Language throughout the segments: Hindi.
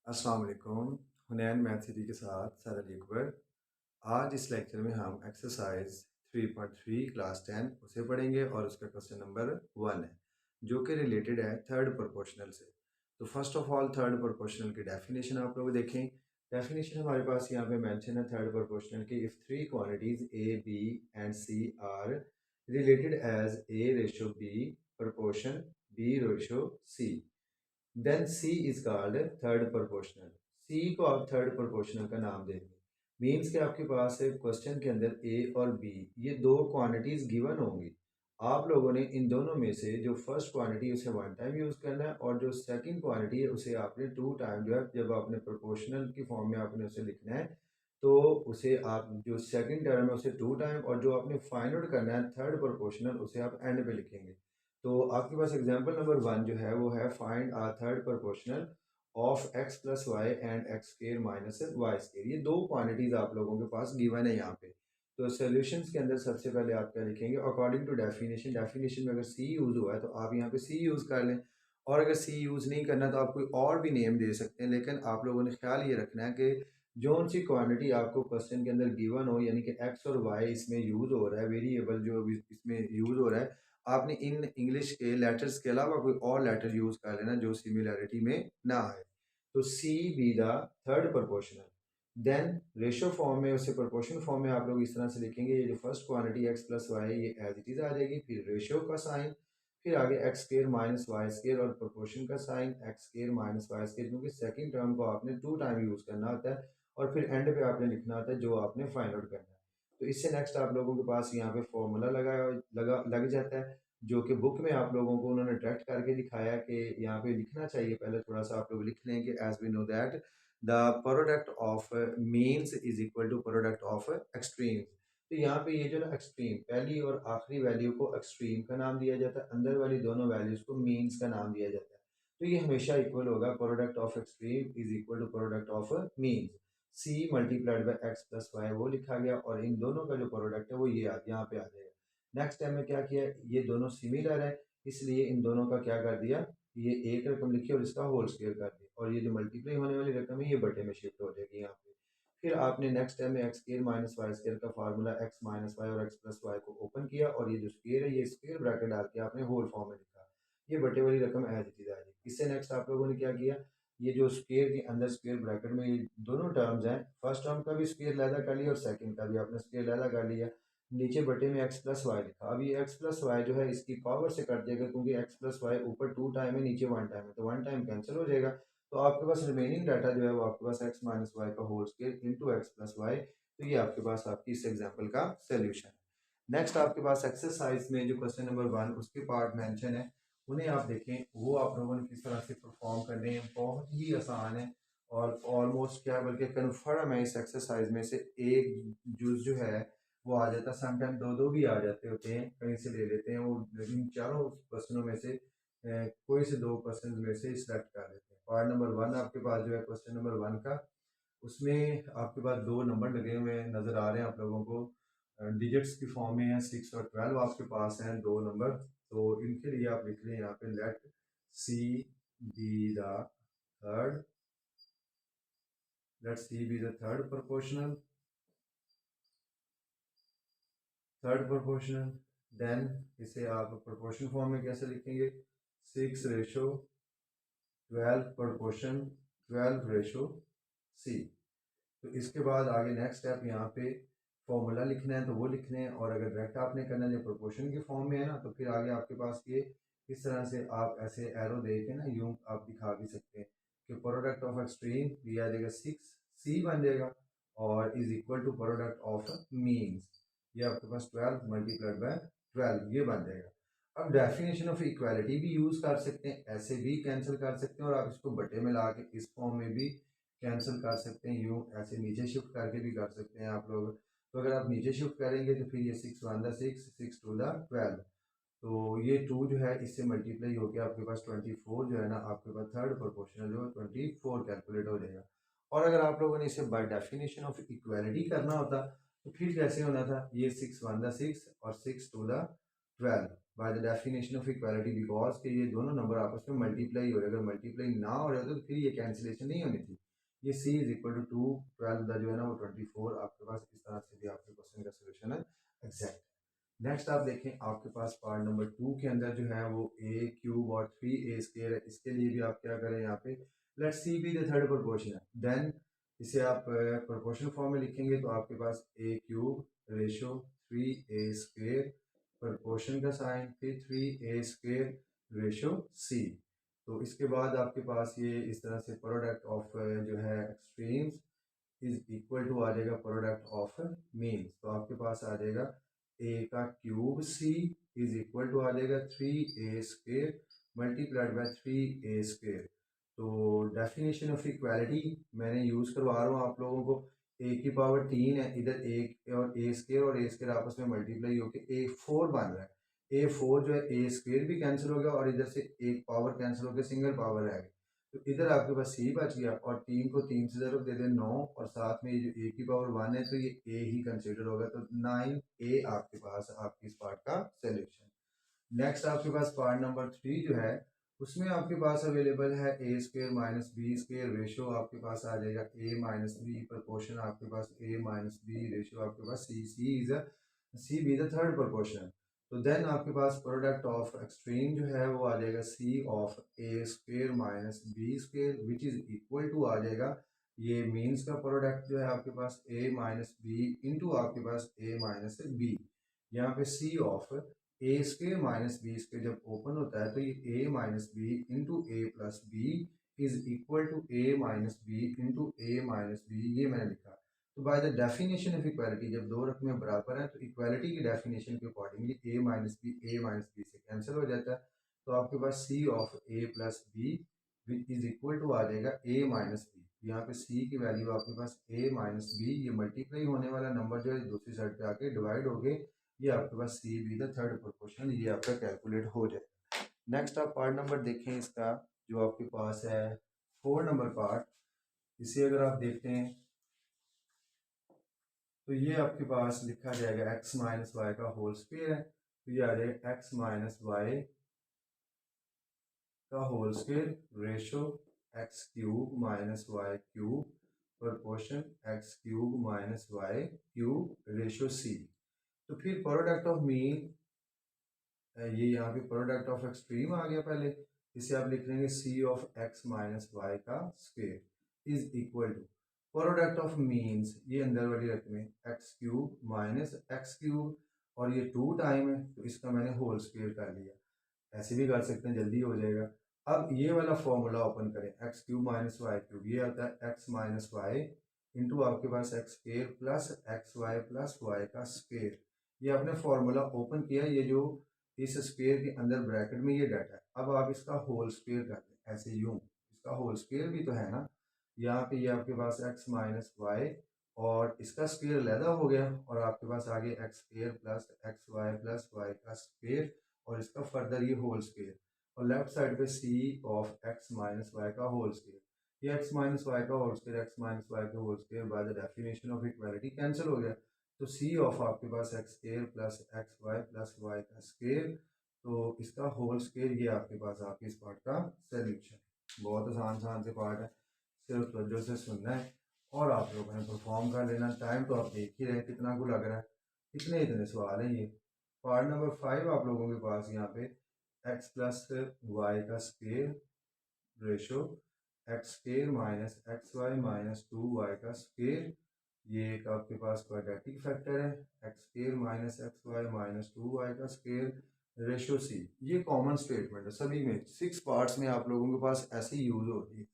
अस्सलाम वालेकुम। हुनैन मैथ सिटी के साथ सर अली अकबर। आज इस लेक्चर में हम एक्सरसाइज 3.3 क्लास 10 उसे पढ़ेंगे और उसका क्वेश्चन नंबर 1 है जो कि रिलेटेड है थर्ड प्रोपोर्शनल से। तो first of all third proportional की डेफिनेशन आप लोग देखें। डेफिनेशन हमारे पास यहाँ पे मेंशन है थर्ड प्रोपोर्शनल की, if three quantities a b and c are related as a ratio b proportion b ratio c, then c is called third proportional. C को आप थर्ड प्रोपोर्शनल का नाम देंगे। मीन्स कि आपके पास है क्वेश्चन के अंदर ए और बी ये दो क्वांटिटीज गिवन होंगी। आप लोगों ने इन दोनों में से जो फर्स्ट क्वांटिटी उसे वन टाइम यूज करना है और जो सेकंड क्वांटिटी है उसे आपने टू टाइम जो है जब आपने प्रोपोर्शनल की फॉर्म में आपने उसे लिखना है तो उसे आप जो सेकंड टर्म है उसे टू टाइम और जो आपने फाइंड आउट करना है थर्ड प्रोपोर्शनल उसे आप एंड पे लिखेंगे। तो आपके पास एग्जांपल नंबर 1 जो है वो है find a third proportional of X plus Y and X square minus Y square. ये दो क्वांटिटीज आप लोगों के पास गिवन है यहाँ पे। तो सॉल्यूशंस के अंदर सबसे पहले आप क्या लिखेंगे अकॉर्डिंग टू डेफिनेशन। डेफिनेशन में अगर सी यूज हुआ है तो आप यहाँ पे सी यूज कर लें, और अगर सी यूज नहीं करना तो आप कोई और भी नेम दे सकते हैं, लेकिन आप लोगों ने ख्याल ये रखना है कि जौन सी क्वांटिटी आपको क्वेश्चन के अंदर गिवन हो, यानी कि एक्स और वाई इसमें यूज हो रहा है, वेरिएबल जो इसमें यूज हो रहा है, आपने इन इंग्लिश के लेटर्स के अलावा कोई और लेटर यूज कर लेना जो सिमिलैरिटी में ना आए। तो C B the third proportional, then ratio form में उसे प्रोपोर्शन फॉर्म में आप लोग इस तरह से लिखेंगे, ये जो first quantity X plus Y ये एज इट इज आ जाएगी, फिर रेशो का साइन, फिर आगे x square minus Y square और प्रोपोर्शन का sign X square minus Y square, क्योंकि सेकंड टर्म को आपने टू टाइम यूज करना होता है और फिर एंड पे आपने लिखना होता है जो आपने फाइंड आउट करना है। तो इससे नेक्स्ट आप लोगों के पास यहाँ पे फॉर्मूला लग जाता है जो कि बुक में आप लोगों को उन्होंने डायरेक्ट करके दिखाया कि यहाँ पे लिखना चाहिए। पहले थोड़ा सा आप लोग लिख लें कि as we know that the product of means is equal to product of extreme. तो यहाँ पे ये जो ना एक्सट्रीम पहली और आखिरी वैल्यू को एक्सट्रीम का नाम दिया जाता है, अंदर वाली दोनों वैल्यूज को मीन्स का नाम दिया जाता है। तो ये हमेशा इक्वल होगा, product of extreme is equal to product of means. C multiplied by X plus Y वो लिखा गया और इन दोनों का जो प्रोडक्ट है वो ये यहाँ पे आ जाएगा। नेक्स्ट टाइम में क्या किया, ये दोनों सिमिलर है इसलिए इन दोनों का क्या कर दिया, ये एक रकम लिखी और इसका होल स्क्वायर कर दिया, और ये जो मल्टीप्लाई होने वाली रकम है ये बटे में शिफ्ट हो जाएगी यहाँ पे। फिर आपने नेक्स्ट टाइम में X square minus Y square का फार्मूला एक्स माइनस वाई और एक्स प्लस वाई को ओपन किया और ये जो स्क्वायर है ये स्क्वायर ब्रैकेट डाल के आपने होल फॉर्म में लिखा, ये बटे वाली रकम एज इट इज आ जाएगी। इससे नेक्स्ट आप लोगों ने क्या किया, ये जो स्क्वायर के अंदर स्क्वायर ब्रैकेट में ये दोनों टर्म्स हैं, फर्स्ट टर्म का भी स्क्वायर लैदा कर लिया और सेकंड का भी आपने स्क्वायर लैदा कर लिया, नीचे बटे में एक्स प्लस वाई लिखा। अब ये एक्स प्लस वाई जो है इसकी पावर से कट जाएगा क्योंकि एक्स प्लस वाई ऊपर टू टाइम है नीचे वन टाइम है, तो वन टाइम कैंसिल हो जाएगा। तो आपके पास रिमेनिंग डाटा जो है वो आपके पास एक्स माइनस वाई का whole square into X plus Y. तो ये आपके पास आपकी इस एग्जाम्पल का सोल्यूशन है। नेक्स्ट आपके पास एक्सरसाइज में जो क्वेश्चन नंबर 1 उसके पार्ट मेंशन है, उन्हें आप देखें वो आप लोगों ने किस तरह से परफॉर्म करने हैं। बहुत ही आसान है और ऑलमोस्ट क्या बल्कि कन्फर्म है इस एक्सरसाइज में से एक जुज जो है वो आ जाता है, समटाइम दो दो भी आ जाते होते हैं, कहीं से ले लेते हैं वो। इन चारों क्वेश्चनों में से कोई से दो क्वेश्चन में से सिलेक्ट कर लेते हैं। पार्ट नंबर 1 आपके पास जो है क्वेश्चन नंबर 1 का, उसमें आपके पास दो नंबर लगे हुए नज़र आ रहे हैं आप लोगों को, डिजिट्स की फॉर्म में है, 6 और 12 आपके पास हैं दो नंबर। तो इनके लिए आप लिख लें यहाँ पे let C B the third, let C B the third proportional. Then इसे आप प्रोपोर्शन फॉर्म में कैसे लिखेंगे, 6:12 प्रोपोर्शन 12:c। तो इसके बाद आगे नेक्स्ट स्टेप यहाँ पे फॉर्मूला लिखना है तो वो लिखने हैं, और अगर डायरेक्ट आपने करना है जो प्रोपोर्शन की फॉर्म में है ना तो फिर आगे आपके पास ये इस तरह से आप ऐसे एरो दे के ना यूं आप दिखा भी सकते हैं कि प्रोडक्ट ऑफ एक्सट्रीम ये आ जाएगा 6c बन जाएगा और is equal to product of means, ये आपके पास 12 मल्टीप्लाइड बाय 12 ये बन जाएगा। अब डेफिनेशन ऑफ इक्वालिटी भी यूज कर सकते हैं, ऐसे भी कैंसिल कर सकते हैं और आप इसको बटे में ला के इस फॉर्म में भी कैंसिल कर सकते हैं, यूँ ऐसे नीचे शिफ्ट करके भी कर सकते हैं आप लोग। तो अगर आप नीचे शिफ्ट करेंगे तो फिर ये 6 1 6 6 2 12, तो ये 2 जो है इससे मल्टीप्लाई होकर आपके पास 24 जो है ना आपके पास थर्ड प्रोपोर्शनल जो है 24 कैलकुलेट हो जाएगा। और अगर आप लोगों ने इसे बाय डेफिनेशन ऑफ इक्वालिटी करना होता तो फिर कैसे होना था, ये 6 1 6 और 6 2 12, bye the definition of equality, because कि ये दोनों नंबर आपस में मल्टीप्लाई हो रहे, अगर मल्टीप्लाई ना हो रहे होते तो फिर ये कैंसिलेशन नहीं होनी थी। ये c इज इक्वल टू 2, 12 का जो है ना वो 24 आपके पास, इस तरह से भी आपके क्वेश्चन का सोल्यूशन है एग्जैक्ट। नेक्स्ट आप देखें आपके पास पार्ट नंबर 2 के अंदर जो है वो a क्यूब और 3a स्क्वायर है। इसके लिए भी आप क्या करें, यहाँ पे let C B the third proportion है, देन इसे आप प्रोपोर्शन फॉर्म में लिखेंगे तो आपके पास a cube ratio 3a square proportion का साइन, फिर 3a स्क्वायर रेशो c। तो इसके बाद आपके पास ये इस तरह से प्रोडक्ट ऑफ जो है एक्सट्रीम्स इज इक्वल टू आ जाएगा प्रोडक्ट ऑफ मीन्स। तो आपके पास आ जाएगा a का cube c is equal to आ जाएगा 3a square multiplied by 3a square. तो डेफिनेशन ऑफ इक्वालिटी मैंने यूज़ करवा रहा हूँ आप लोगों को। a की पावर 3 है, इधर और a स्क्वायर आपस में मल्टीप्लाई होकर a4 बन रहा है। a4 जो है a स्क्वायर भी कैंसिल हो गया और इधर से एक पावर कैंसिल होकर सिंगल पावर रह गई। तो इधर आपके पास c बच गया और 3 को 3 से ज़रूर दे दें 9 और साथ में ये जो a की पावर 1 है तो ये a ही कंसिडर होगा। तो 9a आपके पास आपकी इस पार्ट का सोल्यूशन। नेक्स्ट आपके पास पार्ट नंबर 3 जो है उसमें आपके पास अवेलेबल है a square minus B square ratio आपके पास आ जाएगा a माइनस बी प्रोपोर्शन आपके पास a माइनस बी रेशो आपके पास c be the third proportion. तो देन आपके पास प्रोडक्ट ऑफ एक्सट्रीम जो है वो आ जाएगा c of a square minus B square which is equal to आ जाएगा ये मीन्स का प्रोडक्ट जो है आपके पास a माइनस बी इंटू आपके पास a माइनस बी। यहाँ पे c of a square minus B square जब ओपन होता है तो ये a minus b into a plus b is equal to a minus b into a minus b, ये मैंने लिखा। तो bye the definition of equality जब दो रकमें बराबर हैं तो इक्वालिटी की डेफिनेशन के अकॉर्डिंगली a माइनस बी से कैंसिल हो जाता है। तो आपके पास c of a plus b is equal to आ जाएगा a माइनस बी। यहाँ पे c की वैल्यू आपके पास a माइनस बी, ये मल्टीप्लाई होने वाला नंबर जो है दूसरी साइड पे आके डिवाइड हो गए, ये आपके पास c B the third proportion ये आपका कैलकुलेट हो जाएगा। नेक्स्ट आप पार्ट नंबर देखें इसका जो आपके पास है 4 नंबर पार्ट, इसे अगर आप देखते हैं तो ये आपके पास लिखा जाएगा x माइनस वाई का होल स्क्वायर है। तो ये आ जाएगा x माइनस वाई का whole square ratio x cube minus Y cube proportion x cube minus Y cube ratio c। तो फिर प्रोडक्ट ऑफ मीन ये यहाँ पे प्रोडक्ट ऑफ एक्सट्रीम आ गया पहले, इसे आप लिख लेंगे c of x minus Y का square is equal to product of means, ये अंदर वाली रकमें x cube minus x cube और ये 2 टाइम है तो इसका मैंने होल स्क्वायर कर लिया। ऐसे भी कर सकते हैं, जल्दी हो जाएगा। अब ये वाला फॉर्मूला ओपन करें, X cube minus Y cube, ये आता है एक्स माइनस वाई इंटू आपके पास एक्स स्क्वायर प्लस वाई का स्क्वायर। ये आपने फॉर्मूला ओपन किया, ये जो इस स्क्वायर के अंदर ब्रैकेट में ये डाटा है। अब आप इसका होल स्क्वायर कर दें ऐसे यूं, इसका होल स्क्वायर भी तो है ना। यहाँ पे ये आपके पास एक्स माइनस वाई और इसका स्क्वायर अलहदा हो गया और आपके पास आगे एक्स स्क्वायर प्लस वाई का स्क्वायर और इसका फर्दर ये होल स्क्वायर और लेफ्ट साइड पे c of x minus Y का होल स्क्वायर। ये एक्स माइनस वाई का whole square x minus Y का whole square by the definition of equality cancel हो गया। तो सी ऑफ आपके पास एक्स स्क्वायर प्लस वाई का स्क्वायर, तो इसका होल स्क्वायर ये आपके पास आपके इस पार्ट का सोल्यूशन। बहुत आसान आसान से पार्ट है, सिर्फ तवज्जो से सुनना है और आप लोगों ने परफॉर्म कर लेना। टाइम तो आप देख ही रहे हैं कितना को लग रहा है, इतने सवाल हैं ये। पार्ट नंबर 5 आप लोगों के पास यहाँ पे एक्स प्लस वाई का square ratio X square minus x Y minus 2y का स्क्वायर, ये एक आपके पास क्वाड्रेटिक फैक्टर है। X square minus x Y minus 2y का स्क्वायर रेशो c, ये कॉमन स्टेटमेंट है सभी में, 6 पार्ट्स में आप लोगों के पास ऐसे यूज होती है।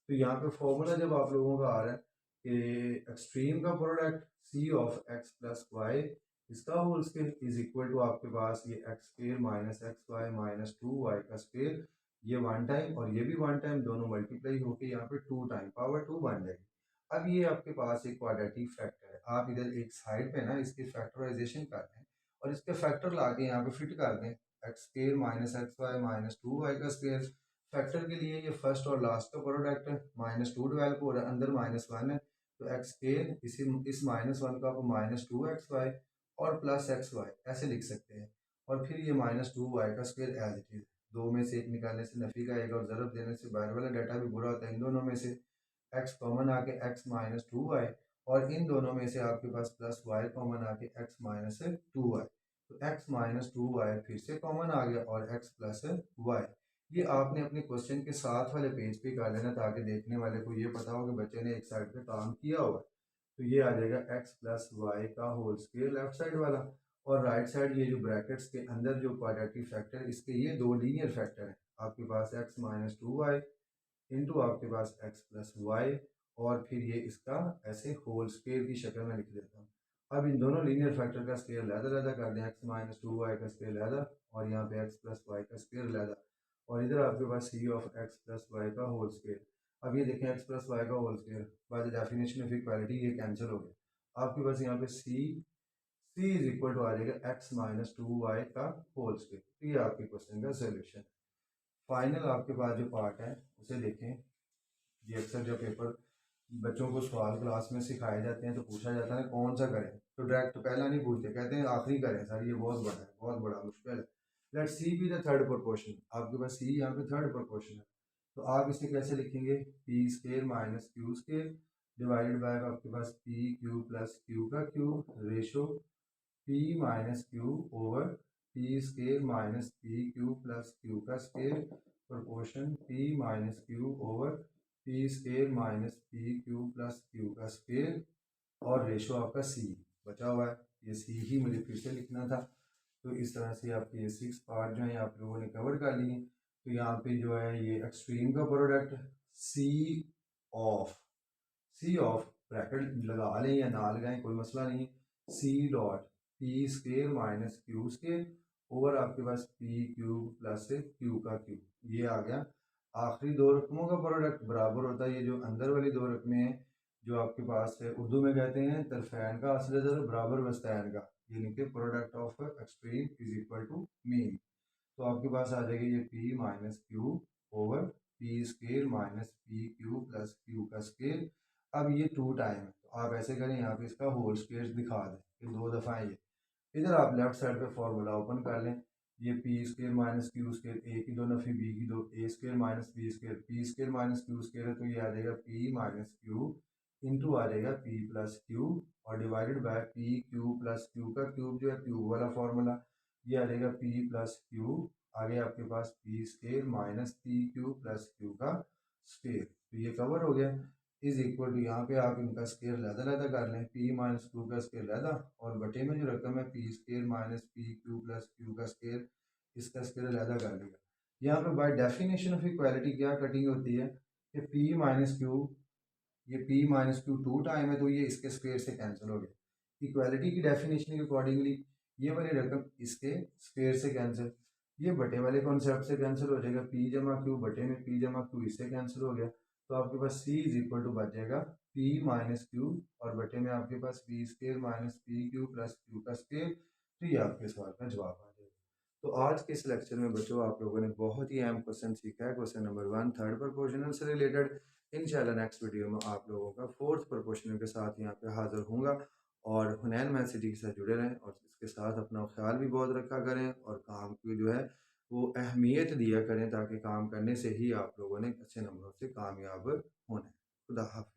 तो यहाँ पे फॉर्मूला जब आप लोगों का आ रहा है कि एक्सट्रीम का product c of x plus y इसका whole square is equal to आपके पास ये x square minus x Y minus 2y का स्क्वायर, ये 1 टाइम और ये भी 1 टाइम, दोनों मल्टीप्लाई होके यहाँ पे 2 टाइम पावर 2 बन जाएगी। अब ये आपके पास एक क्वाड्रेटिक फैक्टर है, आप इधर एक साइड पे ना इसकी फैक्टराइजेशन कर दें और इसके फैक्टर ला के यहाँ पे फिट कर दें X square minus x Y minus 2y का स्क्वायर। फैक्टर के लिए ये फर्स्ट और लास्ट का प्रोडक्ट है, माइनस 2 डेवलप हो रहा है, अंदर -1 है तो एक्स स्क्वायर इस -1 का आप -2xy और प्लस एक्स वाई ऐसे लिख सकते हैं। और फिर ये -2y का स्क्वायर एज इट इज़, दो में से एक निकालने से नफ़ी का आएगा और ज़रब देने से बाहर वाला डाटा भी बुरा होता है। इन दोनों में से x कॉमन आके x -2y, और इन दोनों में से आपके पास प्लस y कॉमन आके x -2y, तो x -2y फिर से कॉमन आ गया और x प्लस y। ये आपने अपने क्वेश्चन के साथ वाले पेज पे कर लेना ताकि देखने वाले को ये पता हो कि बच्चे ने एक साइड पे काम किया हुआ है। तो ये आ जाएगा x प्लस वाई का होल स्क्वायर लेफ्ट साइड वाला, और राइट साइड ये जो ब्रैकेट्स के अंदर जो क्वाड्रेटिक फैक्टर, इसके ये दो लीनियर फैक्टर हैं। आपके पास x -2y इंटू आपके पास x प्लस वाई, और फिर ये इसका ऐसे होल स्क्वायर की शक्ल में लिख देता हूँ। अब इन दोनों लीनियर फैक्टर का स्क्वायर लहदा कर दें, x -2y का स्क्वायर लहदा और यहाँ पे x प्लस वाई का स्क्वायर लहदा, और इधर आपके पास c of x plus Y का होल स्क्वायर। अब ये देखें x प्लस वाई का whole square by the definition of equality ये कैंसिल हो गया। आपके पास यहाँ पे c इज इक्वल टू आ जाएगा x -2y का होल स्क्वायर। ये आपके क्वेश्चन का सोल्यूशन। फाइनल आपके पास जो पार्ट है उसे देखें। ये अक्सर जो पेपर बच्चों को सवाल क्लास में सिखाए जाते हैं तो पूछा जाता है कौन सा करें, तो डायरेक्ट पहला नहीं पूछते, कहते हैं आखिरी करें सर, ये बहुत बड़ा है, बहुत बड़ा मुश्किल है। Let C B the third proportion. आपके पास सी यहाँ पे थर्ड प्रोपोर्शन है, तो आप इसे कैसे लिखेंगे, p square minus Q square divided by आपके पास पी क्यू प्लस क्यू का cube ratio p minus Q over P square minus P Q plus Q का square proportion p minus Q over P square minus P Q plus Q का स्केयर, और रेशो आपका सी बचा हुआ है, ये सी ही मुझे फिर से लिखना था। तो इस तरह से आपके ये 6 पार्ट जो है आप लोगों ने कवर कर लिए। तो यहाँ पे जो है ये एक्सट्रीम का प्रोडक्ट सी ऑफ ब्रैकेट लगा लें या ना लगाएं कोई मसला नहीं, C dot P square minus Q square over आपके पास पी क्यूब प्लस क्यू का क्यूब, ये आ गया। आखिरी दो रकमों का प्रोडक्ट बराबर होता है ये जो अंदर वाली दो रकमें हैं, जो आपके पास है उर्दू में कहते हैं तरफैन का असल दर बराबर वस्तैन का, यानी कि product of extreme is equal to mean. तो आपके पास आ जाएगा ये P minus Q over P square minus P Q plus Q का स्केयर। अब ये 2 टाइम है तो आप ऐसे करें, यहाँ पे इसका होल स्केयर दिखा दें कि 2 दफ़ा है ये। इधर आप लेफ्ट साइड पे फॉर्मूला ओपन कर लें, ये p square minus Q square, a की दो नफ़ी बी की दो, a square minus b square, p square minus Q square है तो ये आ जाएगा पी माइनस क्यू इंटू आ जाएगा पी प्लस क्यू, और divided by p Q plus Q का क्यूब जो है क्यूब वाला फॉर्मूला, ये आ जाएगा पी प्लस क्यू, आगे आपके पास p square minus P Q plus Q का स्केयर, तो ये कवर हो गया। इज इक्वल टू यहाँ पे आप इनका स्केयर लहदा कर लें, पी माइनस क्यू का स्केयर लहदा और बटे में जो रकम है P square minus P Q plus Q का स्केयर, इसका स्केयर लहदा कर लेगा। यहाँ पे बाय डेफिनेशन ऑफ इक्वालिटी क्या कटिंग होती है कि पी माइनस क्यू, ये p माइनस क्यू 2 टाइम है तो ये इसके स्क्वायर से कैंसिल हो गया। इक्वालिटी की डेफिनेशन के अकॉर्डिंगली ये वाली रकम इसके स्क्वायर से कैंसिल, ये बटे वाले कॉन्सेप्ट से कैंसिल हो जाएगा, p जमा क्यू बटे में p जमा क्यू इससे कैंसिल हो गया। तो आपके पास c इज इक्वल टू बच जाएगा p माइनस क्यू और बटे में आपके पास p square minus P Q plus Q का स्क्वायर। तो ये आपके सवाल का जवाब आ जाएगा। तो आज के इस लेक्चर में बच्चों आप लोगों ने बहुत ही अहम क्वेश्चन सीखा है, क्वेश्चन नंबर 1 थर्ड प्रोपोर्शनल से रिलेटेड। इंशाल्लाह नेक्स्ट वीडियो में आप लोगों का फोर्थ प्रोपोर्शनल के साथ यहाँ पे हाजिर होऊंगा, और हुनैन मैथ सिटी के साथ जुड़े रहें और इसके साथ अपना ख्याल भी बहुत रखा करें और काम की जो है वो अहमियत दिया करें ताकि काम करने से ही आप लोगों ने अच्छे नंबरों से कामयाब होना है। खुदा हाफिज़।